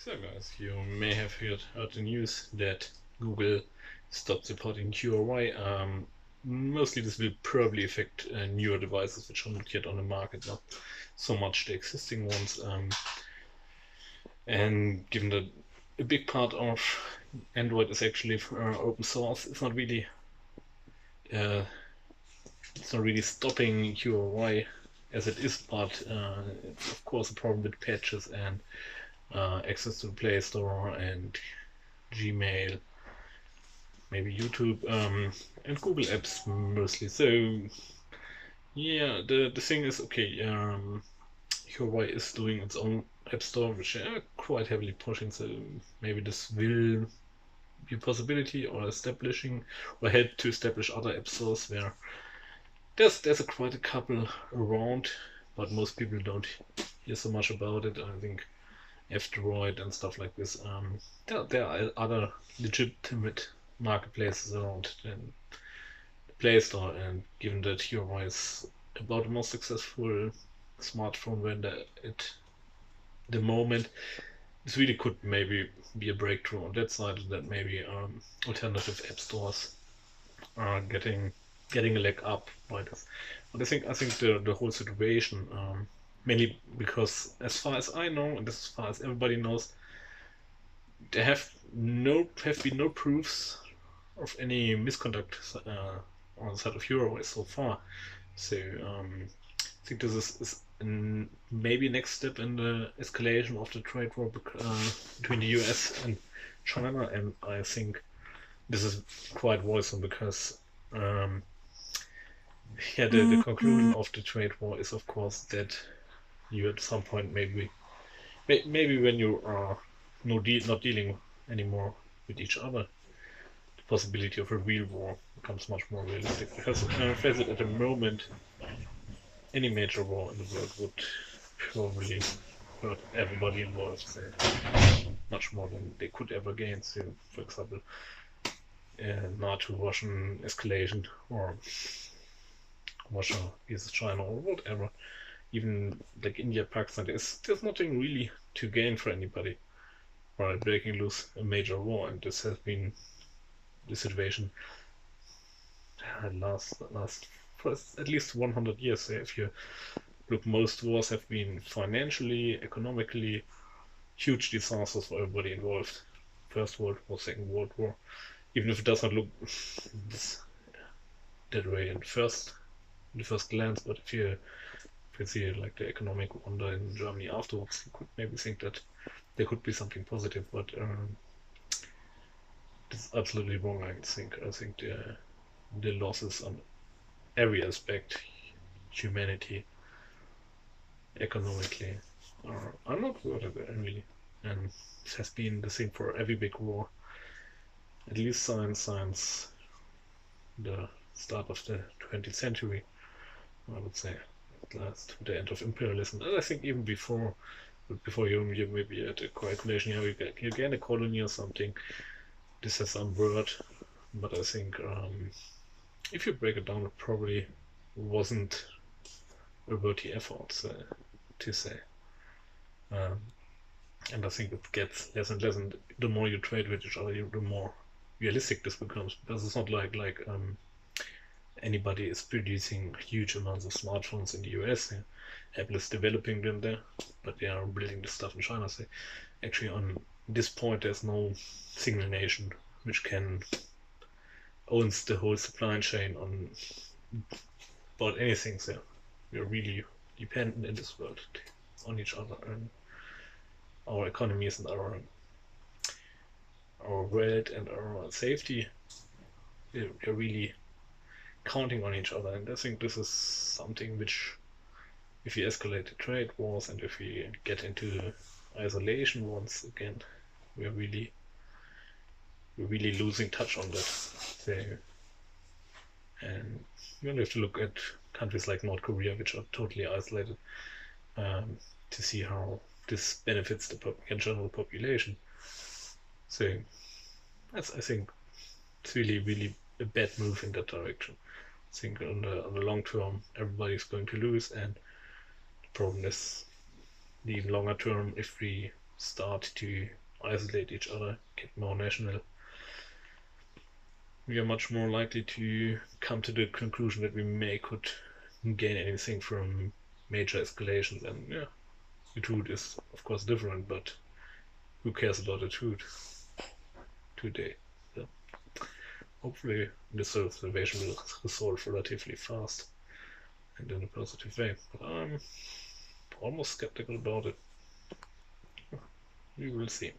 So guys, you may have heard the news that Google stopped supporting Huawei. Mostly this will probably affect newer devices which are not yet on the market, not so much the existing ones. And given that a big part of Android is actually open source, uh, it's not really stopping Huawei as it is, but it's of course a problem with patches and access to the Play Store and Gmail, maybe YouTube, and Google Apps mostly. So yeah, the thing is, okay, Huawei is doing its own App Store, which they are quite heavily pushing. So maybe this will be a possibility, or establishing, or help to establish other app stores where there's quite a couple around, but most people don't hear so much about it. I think F-Droid and stuff like this. There are other legitimate marketplaces around than the Play Store, and given that Huawei is about the most successful smartphone vendor at the moment, this really could maybe be a breakthrough on that side, that maybe alternative app stores are getting a leg up by this. But I think the whole situation, mainly because as far as I know, and as far as everybody knows, there have been no proofs of any misconduct on the side of Huawei so far. So I think this is maybe next step in the escalation of the trade war between the US and China, and I think this is quite worrisome because yeah, the conclusion of the trade war is of course that you at some point maybe when you are not dealing anymore with each other, the possibility of a real war becomes much more realistic. Because face it, at the moment, any major war in the world would probably hurt everybody involved, say, much more than they could ever gain. So, for example, NATO-Russian escalation, or Russia versus China, or whatever. Even like India, Pakistan, there's nothing really to gain for anybody by breaking loose a major war, and this has been the situation last for at least 100 years. So if you look, most wars have been financially, economically huge disasters for everybody involved. First World War, Second World War, even if it does not look this, that way in the first glance, but if you see like the economic wonder in Germany afterwards, you could maybe think that there could be something positive, but this is absolutely wrong. I think the losses on every aspect, humanity, economically, are not worth it really. And this has been the same for every big war, at least since the start of the 20th century, I would say, at last, the end of imperialism. And I think even before you maybe at a calculation, you gain a colony or something. This has some word, but I think if you break it down, it probably wasn't a worthy effort to say. Um, and I think it gets less and less, and the more you trade with each other, the more realistic this becomes, because it's not like anybody is producing huge amounts of smartphones in the US. Apple is developing them there, but they are building the stuff in China. So actually, on this point, there's no single nation which can owns the whole supply chain on about anything. So we're really dependent in this world on each other, and our economies and our world and our safety. We're really counting on each other, and I think this is something which, if we escalate the trade wars and if we get into isolation once again, we're really losing touch on that. So, and you only have to look at countries like North Korea, which are totally isolated, to see how this benefits the general population. So, I think it's really a bad move in that direction. I think on the long term, everybody's going to lose, and the problem is the longer term, if we start to isolate each other, get more national, we are much more likely to come to the conclusion that we could gain anything from major escalations. And yeah, the truth is of course different, but who cares about the truth today? So hopefully this situation will resolve relatively fast and in a positive way. But I'm almost skeptical about it. We will see.